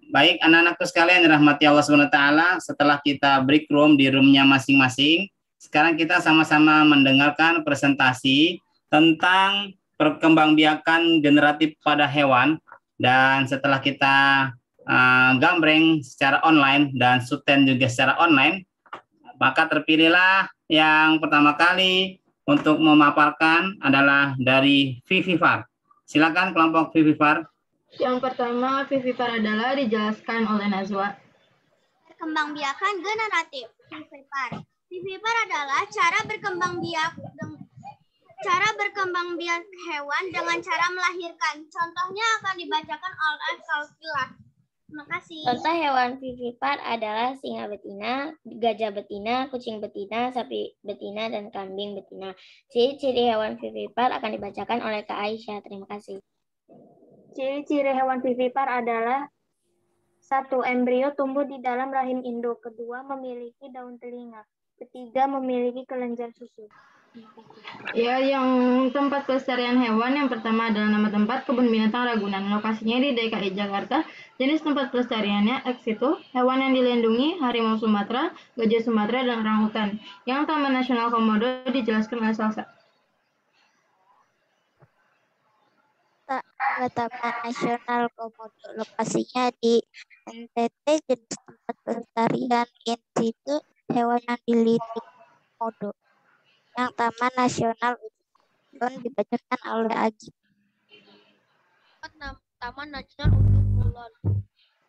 Baik, anak-anakku sekalian dirahmati Allah SWT, setelah kita break room di roomnya masing-masing, sekarang kita sama-sama mendengarkan presentasi tentang perkembangbiakan generatif pada hewan. Dan setelah kita gambreng secara online dan subten juga secara online, maka terpilihlah yang pertama kali untuk memaparkan adalah dari Vivipar. Silakan kelompok Vivipar. Yang pertama, Vivipar adalah dijelaskan oleh Nazwa. Perkembangbiakan generatif. Vivipar adalah cara berkembang biak hewan dengan cara melahirkan. Contohnya akan dibacakan oleh Kalkila. Terima kasih. Contoh hewan vivipar adalah singa betina, gajah betina, kucing betina, sapi betina, dan kambing betina. Ciri-ciri hewan vivipar akan dibacakan oleh Kak Aisyah. Terima kasih. Ciri-ciri hewan vivipar adalah: 1. Embrio tumbuh di dalam rahim induk. 2. Memiliki daun telinga. 3. Memiliki kelenjar susu. Ya, yang tempat pelestarian hewan yang pertama adalah nama tempat Kebun Binatang Ragunan. Lokasinya di DKI Jakarta. Jenis tempat pelestariannya ex situ, hewan yang dilindungi, harimau Sumatera, gajah Sumatera, dan orangutan. Yang Taman Nasional Komodo dijelaskan oleh Salsa. Taman Nasional Komodo lokasinya di NTT. Jenis tempat pelestarian in situ, hewan yang dilindungi komodo. Yang Taman Nasional Ujung dibacakan oleh Agi. Taman Nasional Ujung Kulon,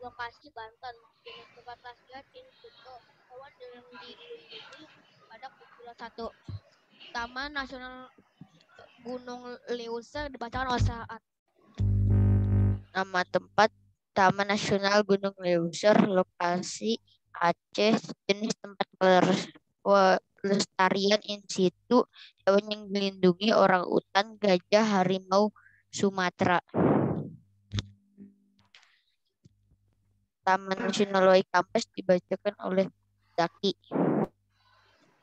lokasi Banten. Jenis tempat pelestarian in situ, hewan yang dilindungi pada kumpulan 1. Taman Nasional Gunung Leuser dibacakan oleh Saat. Nama tempat Taman Nasional Gunung Leuser, lokasi Aceh. Jenis tempat pelestarian in situ, hewan yang dilindungi orangutan, gajah, harimau Sumatera. Taman Nasional Waikambas dibacakan oleh Zaki.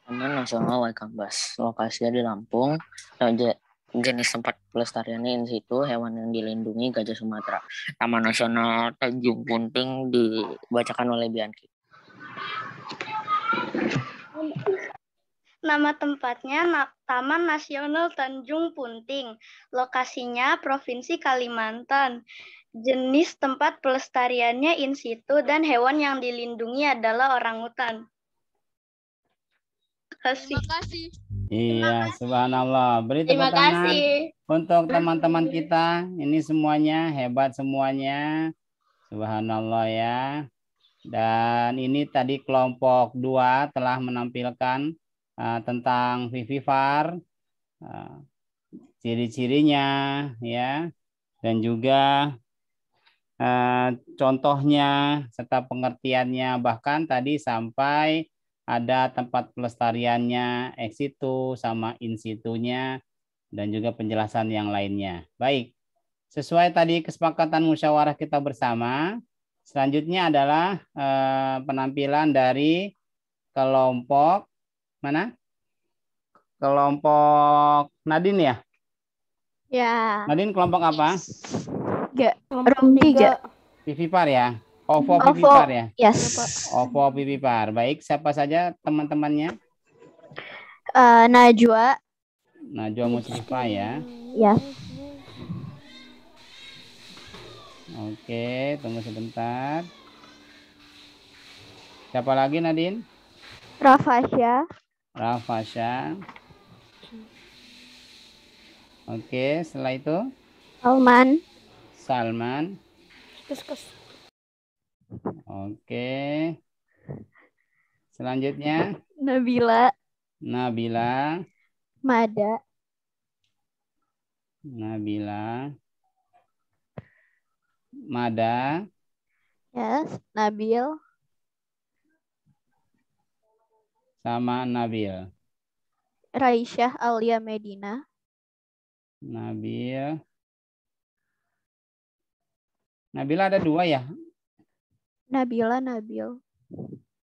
Taman Nasional Waikambas, lokasinya di Lampung. Jenis tempat pelestariannya in situ, hewan yang dilindungi gajah Sumatera. Taman Nasional Tanjung Punting dibacakan oleh Bianki. Nama tempatnya Taman Nasional Tanjung Punting. Lokasinya Provinsi Kalimantan. Jenis tempat pelestariannya in situ dan hewan yang dilindungi adalah orangutan. Terima kasih. Iya, subhanallah. Beri tepuk Terima tangan kasih untuk teman-teman kita. Ini semuanya hebat semuanya. Subhanallah ya. Dan ini tadi kelompok 2 telah menampilkan tentang vivipar, ciri-cirinya ya, dan juga contohnya serta pengertiannya, bahkan tadi sampai ada tempat pelestariannya ex situ sama in situnya dan juga penjelasan yang lainnya. Baik, sesuai tadi kesepakatan musyawarah kita bersama, selanjutnya adalah penampilan dari kelompok mana? Kelompok Nadine ya? Ya. Nadine kelompok apa? Room 3. Vivipar ya? OVO Vivipar ya? Yes. OVO Vivipar. Baik, siapa saja teman-temannya? Najwa. Najwa Muslifa ya? Ya. Oke, tunggu sebentar. Siapa lagi Nadine? Rafasya. Rafasya. Oke, setelah itu? Salman. Oke. Selanjutnya? Nabila. Mada. Yes. Nabil. Sama Nabil. Raisyah Alia Medina. Nabil ada 2 ya? Nabila Nabil.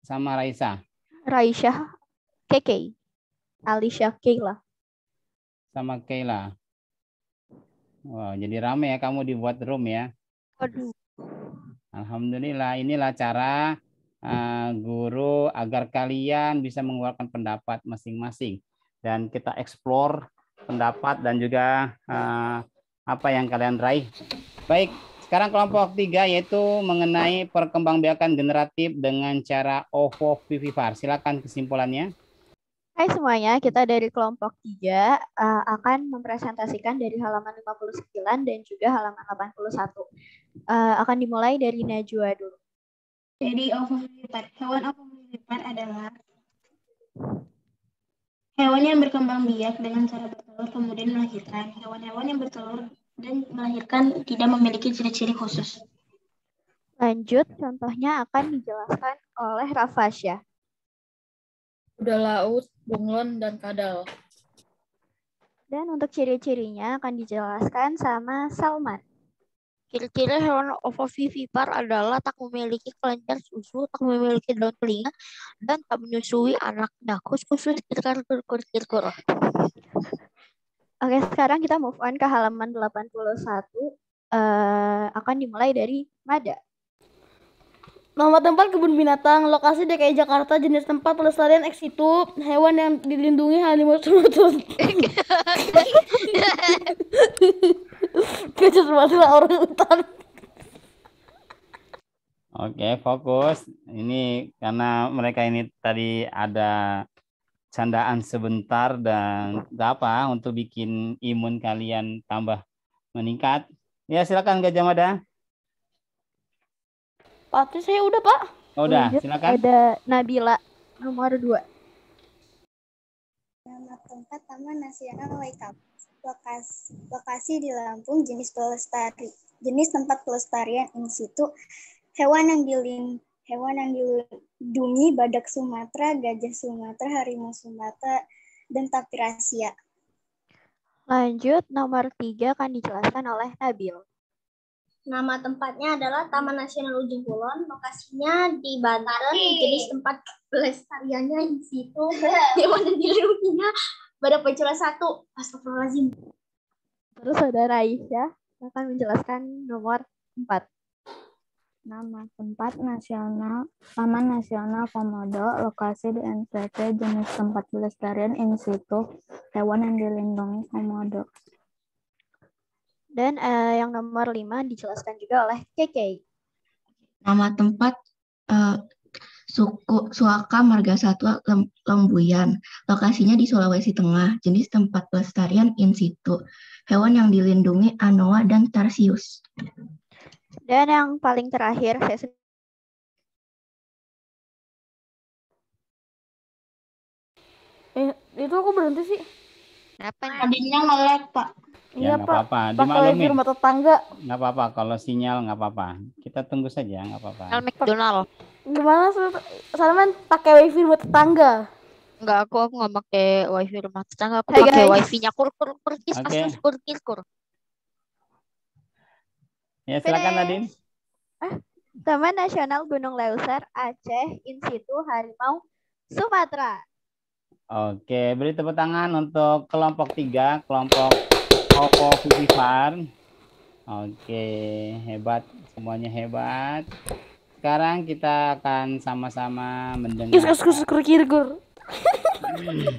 Sama Raisa. Raisyah Keke. Alisyah Keila. Sama Keila. Wow, jadi rame ya kamu dibuat room ya. Waduh. Alhamdulillah, inilah cara guru agar kalian bisa mengeluarkan pendapat masing-masing dan kita eksplor pendapat dan juga apa yang kalian raih. Baik, sekarang kelompok 3 yaitu mengenai perkembangbiakan generatif dengan cara ovovivivar. Silakan kesimpulannya. Hai semuanya, kita dari kelompok 3 akan mempresentasikan dari halaman 59 dan juga halaman 81. Akan dimulai dari Najwa dulu. Jadi ovovivipar, hewan ovovivipar adalah hewan yang berkembang biak dengan cara bertelur kemudian melahirkan. Hewan-hewan yang bertelur dan melahirkan tidak memiliki ciri-ciri khusus. Lanjut, contohnya akan dijelaskan oleh Rafasya. Kuda laut, bunglon, dan kadal. Dan untuk ciri-cirinya akan dijelaskan sama Salman. Ciri-ciri hewan ovovivipar adalah tak memiliki kelenjar susu, tak memiliki daun telinga, dan tak menyusui anaknya. Kus-kus kirkur. Oke, sekarang kita move on ke halaman 81. Akan dimulai dari Mada. Nama tempat kebun binatang, lokasi DKI Jakarta, jenis tempat pelestarian ex situ, hewan yang dilindungi harimau Sumatera. Gajah Sumatera orang hutan. Oke, fokus. Ini karena mereka ini tadi ada candaan sebentar dan gak apa untuk bikin imun kalian tambah meningkat. Ya, silakan Gajah Mada. Pak, saya udah, Pak. Oh, udah, Lanjut, silakan. ada Nabila nomor 2. Nama tempat Taman Nasional Waikabas. Lokasi di Lampung, jenis tempat pelestarian in situ, hewan yang dilindungi badak Sumatera, gajah Sumatera, harimau Sumatera, dan tapir Asia. Lanjut, nomor 3 akan dijelaskan oleh Nabil. Nama tempatnya adalah Taman Nasional Ujung Kulon, lokasinya di Banten, jenis tempat pelestariannya in situ, hewan yang dilindunginya badak pecula 1. Astagfirullahaladzim. Terus saudara Aisyah akan menjelaskan nomor 4. Nama tempat nasional Taman Nasional Komodo, lokasi di NTT, jenis tempat pelestarian in situ, hewan yang dilindungi komodo. Dan yang nomor 5 dijelaskan juga oleh Keke. Nama tempat suku Suaka Marga Satwa Lembuyan. Lokasinya di Sulawesi Tengah. Jenis tempat pelestarian in situ. Hewan yang dilindungi anoa dan tarsius. Dan yang paling terakhir Itu aku berhenti sih. Kenapa? Tadinya nge-lag, Pak. Ya, Iya, nggak apa-apa. Pakai wifi rumah tetangga. Nggak apa-apa. Kalau sinyal nggak apa-apa. Kita tunggu saja, nggak apa-apa. McDonald. Gimana Salman pakai wifi rumah tetangga? Enggak, aku nggak pakai wifi rumah tetangga. Aku Hai, pakai guys. wifi-nya kur. Ya, silakan Nadine. Taman Nasional Gunung Leuser, Aceh, in situ, harimau Sumatera. Oke, beri tepuk tangan untuk kelompok 3, kelompok ovovivipar. Oke, hebat, semuanya hebat. Sekarang kita akan sama-sama mendengar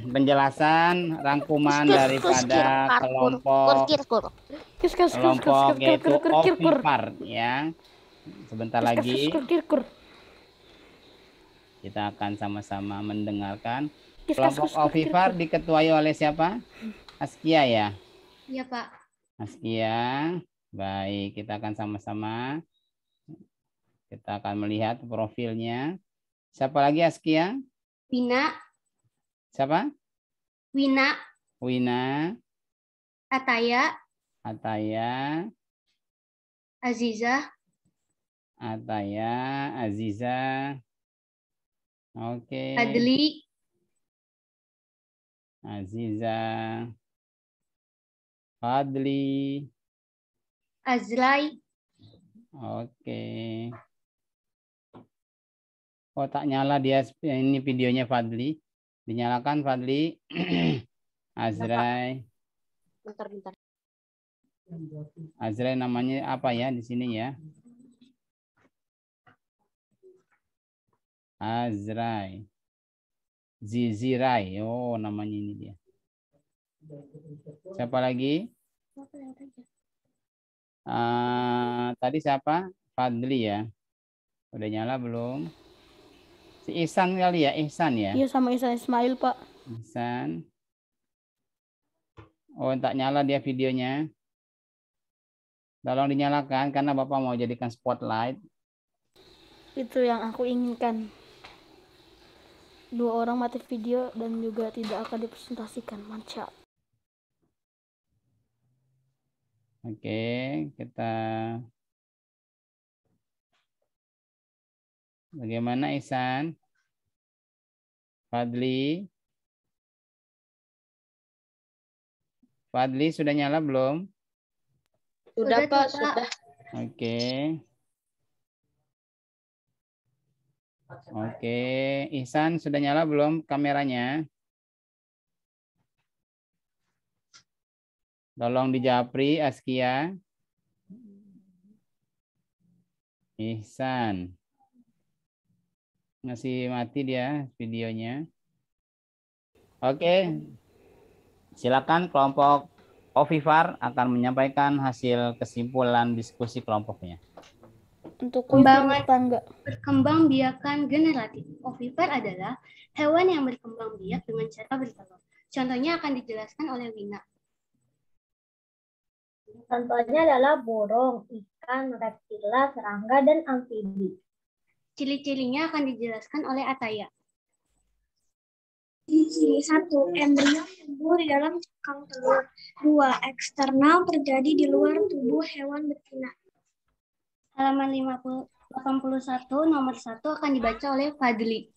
penjelasan rangkuman daripada kelompok yaitu ovipar ya. Sebentar lagi kita akan sama-sama mendengarkan. Kelompok ovipar diketuai oleh siapa? Askia ya? Iya, Pak. Askia. Baik, kita akan sama-sama. Kita akan melihat profilnya. Siapa lagi Askia? Wina. Siapa? Wina. Wina. Ataya. Ataya. Aziza. Ataya. Aziza. Oke. Adli. Aziza. Fadli. Azlai. Oke. Oh, tak nyala dia ini videonya Fadli. Dinyalakan Fadli. Azrai. Bentar. Azrai namanya apa ya di sini ya? Azrai. Zizirai. Oh, namanya ini dia. Siapa lagi? Tadi siapa? Fadli ya. Udah nyala belum? Si Ihsan kali ya, Ihsan ya. Iya, sama Ihsan Ismail, Pak. Ihsan. Oh, tak nyala dia videonya. Tolong dinyalakan karena Bapak mau jadikan spotlight. Itu yang aku inginkan. 2 orang mati video dan juga tidak akan dipresentasikan. Mantap. Oke, kita bagaimana Ihsan? Fadli? Fadli sudah nyala belum? Sudah, Pak, sudah. Oke. Oke, Ihsan sudah nyala belum kameranya? Tolong dijapri, Askia. Ihsan. Masih mati dia videonya. Oke. Silakan kelompok Ovifar akan menyampaikan hasil kesimpulan diskusi kelompoknya. Untuk berkembang biakan generatif. Ovipar adalah hewan yang berkembang biak dengan cara bertelur. Contohnya akan dijelaskan oleh Wina. Contohnya adalah burung, ikan, reptila, serangga, dan amfibi. Ciri-cirinya akan dijelaskan oleh Ataya. Ciri 1. Embrio tumbuh di dalam cangkang telur. 2. Eksternal terjadi di luar tubuh hewan betina. Halaman 81 nomor 1 akan dibaca oleh Fadli.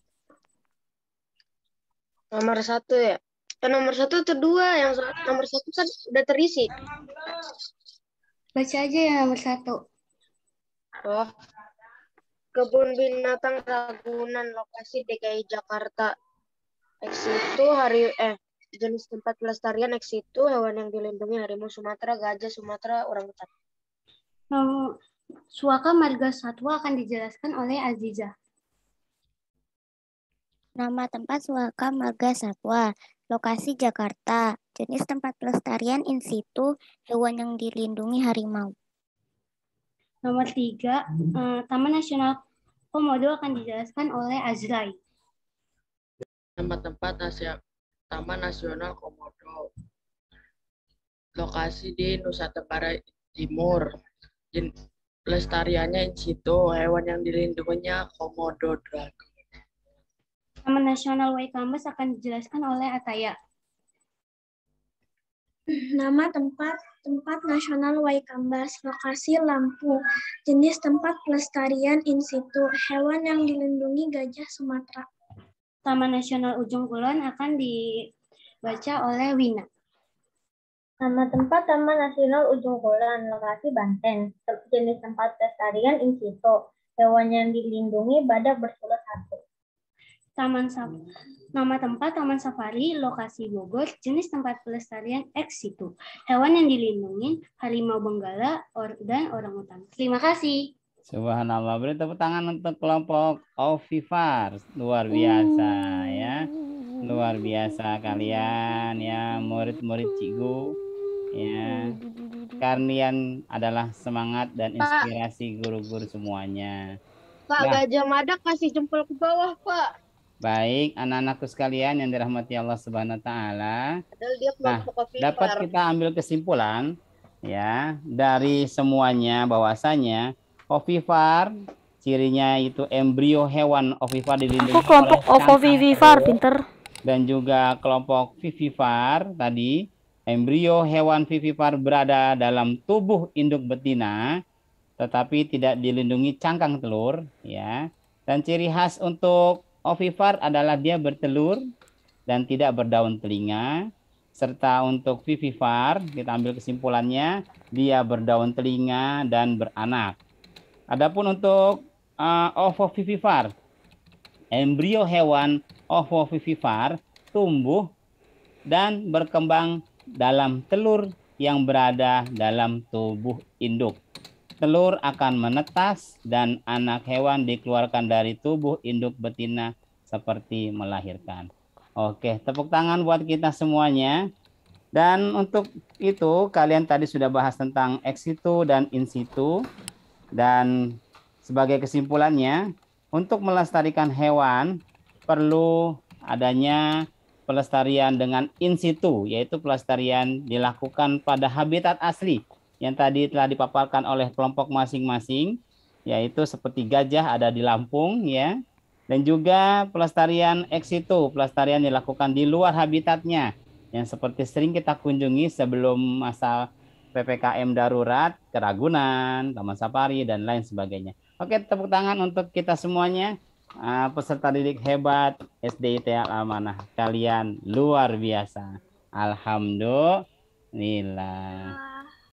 Nomor 1 ya? Nomor 1 atau 2? Yang nomor 1 kan udah terisi. Baca aja ya nomor 1. Oh. Kebun Binatang Ragunan, lokasi DKI Jakarta. Ex itu jenis tempat pelestarian ex itu hewan yang dilindungi harimau Sumatera, gajah Sumatera, orangutan. Suaka Marga Satwa akan dijelaskan oleh Aziza. Nama tempat Suaka Marga Satwa, lokasi Jakarta, jenis tempat pelestarian in situ, hewan yang dilindungi harimau. Nomor 3, Taman Nasional Komodo akan dijelaskan oleh Azrai. Nama tempat Taman Nasional Komodo, lokasi di Nusa Tenggara Timur, pelestariannya in situ, hewan yang dilindunginya Komodo dragon. Taman Nasional Waikambas akan dijelaskan oleh Ataya. Nama tempat Nasional Waikambas, lokasi Lampung, jenis tempat pelestarian in situ, hewan yang dilindungi gajah Sumatera. Taman Nasional Ujung Kulon akan dibaca oleh Wina. Nama tempat Taman Nasional Ujung Kulon, lokasi Banten, jenis tempat pelestarian in situ, hewan yang dilindungi badak bersulut 1. Nama tempat Taman Safari, lokasi Bogor, jenis tempat pelestarian ex situ, hewan yang dilindungi harimau benggala dan orangutan. Terima kasih. Subhanallah, beri tepuk tangan untuk kelompok Ovifar. Luar biasa ya. Luar biasa kalian ya, murid-murid Cikgu. Ya. Kalian adalah semangat dan inspirasi guru-guru semuanya. Pak, Gajah Mada kasih jempol ke bawah, Pak. Baik, anak-anakku sekalian yang dirahmati Allah Subhanahu wa taala. Nah, dapat kita ambil kesimpulan ya dari semuanya bahwasanya Ovifar cirinya itu embrio hewan ovifar dilindungi oleh kelompok Ovivivipar pinter. Dan juga kelompok vivipar tadi embrio hewan vivipar berada dalam tubuh induk betina tetapi tidak dilindungi cangkang telur ya. Dan ciri khas untuk ovifar adalah dia bertelur dan tidak berdaun telinga. Serta untuk vivipar kita ambil kesimpulannya dia berdaun telinga dan beranak. Adapun untuk ovovivipar, embrio hewan ovovivipar tumbuh dan berkembang dalam telur yang berada dalam tubuh induk. telur akan menetas dan anak hewan dikeluarkan dari tubuh induk betina seperti melahirkan. Oke, tepuk tangan buat kita semuanya. Dan untuk itu kalian tadi sudah bahas tentang ex situ dan in situ. Dan sebagai kesimpulannya, untuk melestarikan hewan perlu adanya pelestarian dengan in situ, yaitu pelestarian dilakukan pada habitat asli yang tadi telah dipaparkan oleh kelompok masing-masing, yaitu seperti gajah ada di Lampung ya. Dan juga pelestarian ex situ, pelestarian dilakukan di luar habitatnya yang seperti sering kita kunjungi sebelum masa PPKM darurat ke Ragunan, Taman Safari dan lain sebagainya. Oke, tepuk tangan untuk kita semuanya. Peserta didik hebat SDIT Al-Amanah, kalian luar biasa. Alhamdulillah.